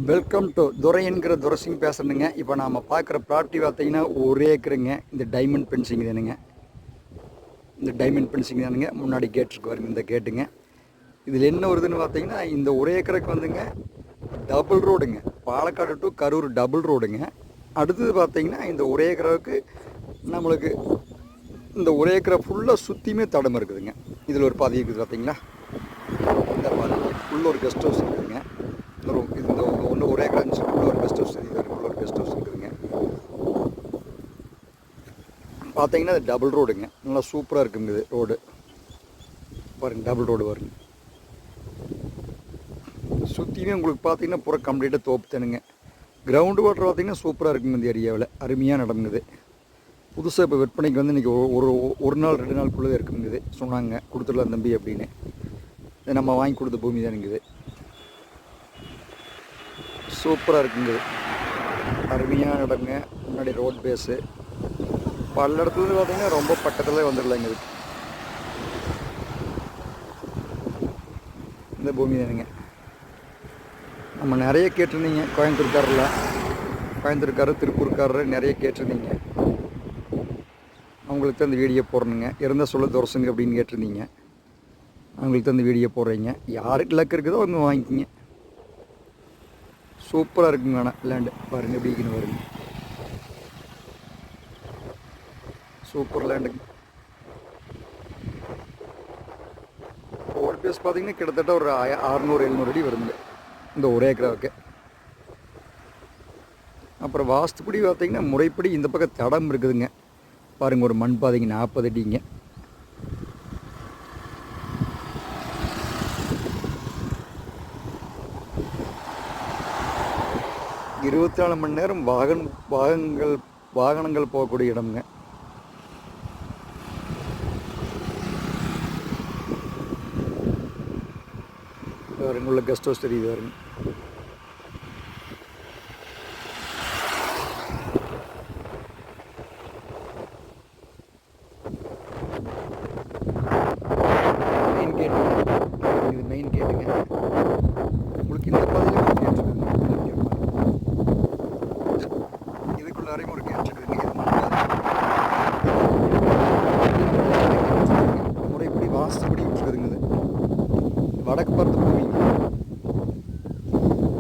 Welcome to துரை என்கிற துரசிங் பேசுகிறேங்க. இப்போ நாம் பார்க்குற ப்ராப்பர்ட்டி பார்த்தீங்கன்னா 1 ஏக்கருங்க. இந்த டைமண்ட் பென்சிங் தானுங்க. இந்த டைமண்ட் பென்சிங் தானுங்க. முன்னாடி கேட் இருக்கு வருங்க, இந்த கேட்டுங்க. இதில் என்ன வருதுன்னு பார்த்தீங்கன்னா, இந்த 1 ஏக்கருக்கு வந்துங்க டபுள் ரோடுங்க. பாலக்காடு டு கரூர் டபுள் ரோடுங்க. அடுத்தது பார்த்தீங்கன்னா, இந்த 1 ஏக்கருக்கு நம்மளுக்கு இந்த 1 ஏக்கரை ஃபுல்லாக சுற்றியுமே தடம் இருக்குதுங்க. இதில் ஒரு பாதி இருக்குது பார்த்தீங்களா, இந்த பாதி ஃபுல்லாக ஒரு கெஸ்ட் ஹவுஸ் இருக்குதுங்க. இந்த 1 ஏக்கர் 5 உள்ள ஒரு கெஸ்ட் ஹவுஸ், இது உள்ள ஒரு கெஸ்ட் ஹவுஸ் இருக்குதுங்க. பார்த்தீங்கன்னா அது டபுள் ரோடுங்க. நல்லா சூப்பராக இருக்குங்க இது ரோடு பாருங்க. டபுள் ரோடு வருங்க. சுற்றியுமே உங்களுக்கு பார்த்தீங்கன்னா பூரா கம்ப்ளீட்டாக தோப்பு தானுங்க. கிரவுண்டு வாட்டர் பார்த்தீங்கன்னா சூப்பராக இருக்குங்க. இந்த ஏரியாவில் அருமையாக நடங்குது. புதுசாக இப்போ விற்பனைக்கு வந்து இன்றைக்கி ஒரு நாள் 2 நாளுக்குள்ளே இருக்குங்குது சொன்னாங்க. கொடுத்துடலாம் தம்பி அப்படின்னு. இது நம்ம வாங்கி கொடுத்த பூமி தானுங்குது. சூப்பராக இருக்குங்க. அருமையாக இடங்க. முன்னாடி ரோட் பேஸு பல இடத்துல பார்த்தீங்கன்னா ரொம்ப பக்கத்தில் வந்துடலாங்க. இதுக்கு இந்த பூமி தானுங்க. நம்ம நிறைய கேட்டிருந்தீங்க. கோயம்புத்தூர்காரர் திருப்பூர்காரர் நிறைய கேட்டிருந்தீங்க. அவங்களுக்கு தான் இந்த வீடியோ போடணுங்க. இருந்தால் சொல்ல துரசுங்க அப்படின்னு கேட்டிருந்தீங்க. அவங்களுக்கு தான் இந்த வீடியோ போடுறீங்க. யாருக்கு லக்கு இருக்குதோ அவங்க வாங்கிக்கிங்க. சூப்பராக இருக்குங்க. ஆனால் லேண்டு பாருங்கள் எப்படி இருக்குன்னு வருங்க. சூப்பர் லேண்டுங்க. ரோட் பேஸ் பார்த்தீங்கன்னா கிட்டத்தட்ட ஒரு 600-700 அடி வருங்க இந்த 1 ஏக்கராவுக்கு. அப்புறம் வாஸ்துப்படி பார்த்தீங்கன்னா முறைப்படி இந்த பக்கம் தடம் இருக்குதுங்க. பாருங்கள், ஒரு மண் பாதைங்க 40 அடிங்க. இருபத்தி 4 மணி நேரம் வாகனங்கள் போகக்கூடிய இடம்ங்க. பாருங்க, உள்ள கெஸ்ட் ஹவுஸ் தெரியுது பாருங்க. மெயின் கேட்டு, இது மெயின் கேட்டுங்க. உங்களுக்கு இந்த பாதையில் ஒரு கேட் இருக்குங்க. இதுக்குள்ள வரையும் ஒரு கேட் இருக்குதுங்க. முறைப்படி வாஸ்துப்படி இருக்குதுங்க. இது வடக்கு பார்த்த பூமிங்க.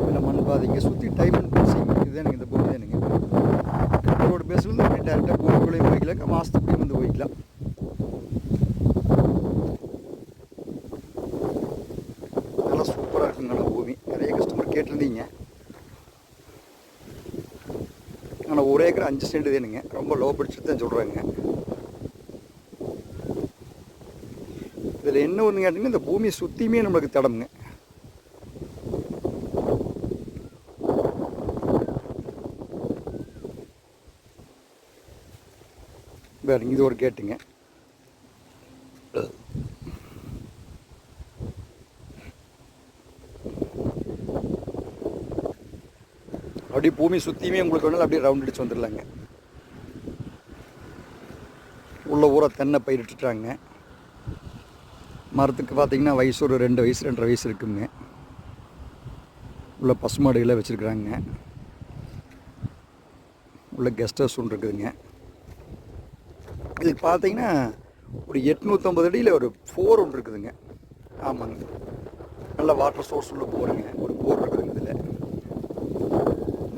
இதில் மண் பாதைங்க. சுற்றி டைமண்ட் பென்சிங் இதுதானுங்க. இந்த பூமி தானுங்க. ரோடு பேஸில் டேரெக்டாக பூமிக்குள்ளே போய்க்கலாம். வாஸ்துப்படி வந்து போய்க்கலாம். நல்லா சூப்பராக இருக்குங்க. நல்லா பூமி நிறைய கஸ்டமர் கேட்டிருந்தீங்க. ஆனால் 1 ஏக்கர் 5 சென்ட் தானுங்க. ரொம்ப லோ பட்ஜெட் தான் சொல்கிறாங்க. இதில் என்ன ஒன்று கேட்டிங்கன்னா, இந்த பூமியை சுற்றியுமே நம்மளுக்கு தடமுங்க. பாருங்க, இது ஒரு கேட்டுங்க. அப்படியே பூமி சுற்றியுமே உங்களுக்கு வேணாலும் அப்படியே ரவுண்ட் அடிச்சு வந்துடலாங்க. உள்ள ஊரை தென்னை பயிரிட்டுட்டாங்க. மரத்துக்கு பார்த்தீங்கன்னா வயசு ஒரு 2 வயசு 2.5 வயசு இருக்குங்க. உள்ள பசுமாடுகளை வச்சுருக்குறாங்க. உள்ள கெஸ்ட் ஹவுஸ் ஒன்று இருக்குதுங்க. இதுக்கு பார்த்தீங்கன்னா ஒரு 850 அடியில் ஒரு போர் ஒன்று இருக்குதுங்க. ஆமாங்க, நல்ல வாட்டர் சோர்ஸ் உள்ள போருங்க. ஒரு போர் இருக்குதுங்க. இதில்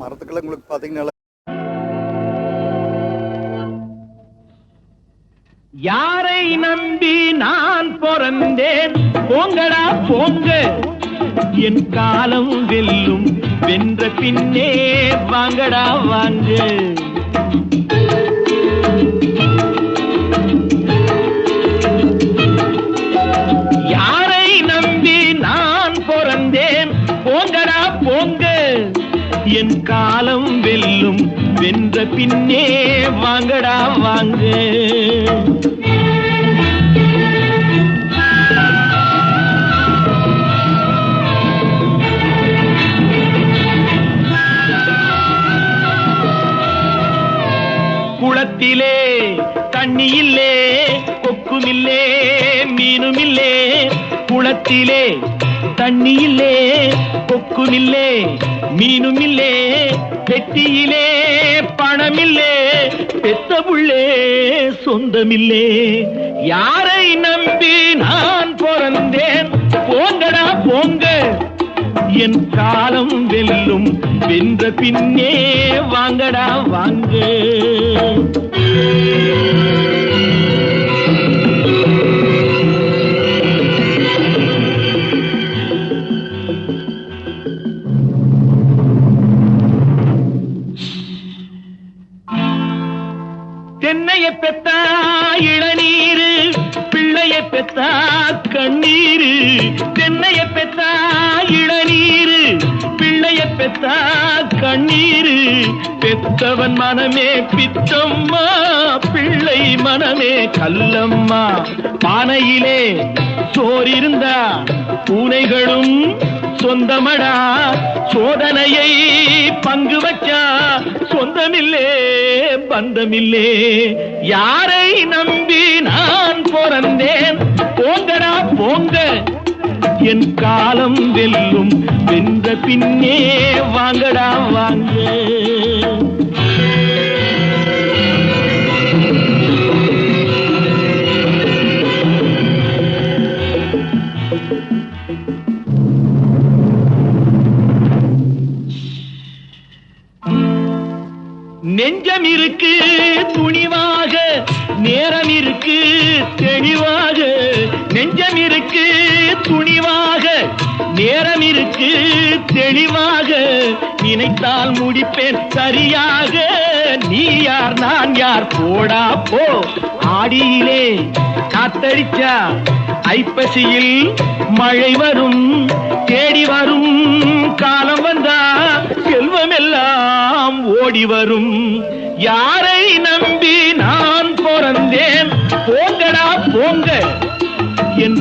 மரத்துக்கெல்லாம் உங்களுக்கு பார்த்தீங்கன்னா யாரை நம்பி நான் பிறந்தேன், போங்கடா போங்க, என் காலம் வெல்லும், வென்ற பின்னே வாங்கடா வாங்க. யாரை நம்பி நான் பிறந்தேன், போங்கடா போங்க, என் காலம் வெல்லும், வென்ற பின்னே வாங்கடா வாங்க. குளத்திலே தண்ணி இல்லே, கொக்குமில்லே, மீனுமில்லே. குளத்திலே தண்ணியிலே கொக்குமில்லே மீனுமில்லே பெட்டியிலே பணமில்லே பெத்த புள்ளே சொந்தமில்லே யாரை நம்பி நான் பிறந்தேன் போங்கடா போங்க என் காலம் வெல்லும் வென்ற பின்னே வாங்கடா வாங்க தென்னைய பெத்தா இளநீரு பிள்ளைய பெத்தா கண்ணீரு தென்னைய பெத்தா இளநீரு பிள்ளைய பெத்தா கண்ணீரு பெத்தவன் மனமே பித்தம்மா பிள்ளை மனமே கல்லம்மா பானையிலே சோறிருந்தா பூனைகளும் சொந்தமடா சோதனையை பங்கு வச்சா சொந்தமில்லே பந்தமில்லே யாரை நம்பி நான் பிறந்தேன் போங்கடா போங்க என் காலம் வெல்லும் வென்ற பின்னே வாங்கடா வாங்க நெஞ்சம் இருக்கு துணிவாக நேரம் இருக்கு தெளிவாக நெஞ்சம் இருக்கு துணிவாக நேரம் இருக்கு தெளிவாக நினைத்தால் முடிப்பேன் சரியாக நீ யார் நான் யார் போடா போ ஆடியிலே காத்தடிச்சா ஐப்பசியில் மழை வரும் தேடி வரும் காலம் வந்தா செல்வம் எல்லாம் ஓடி வரும் யாரை நம்பி நான் பிறந்தேன் போங்கடா போங்க என்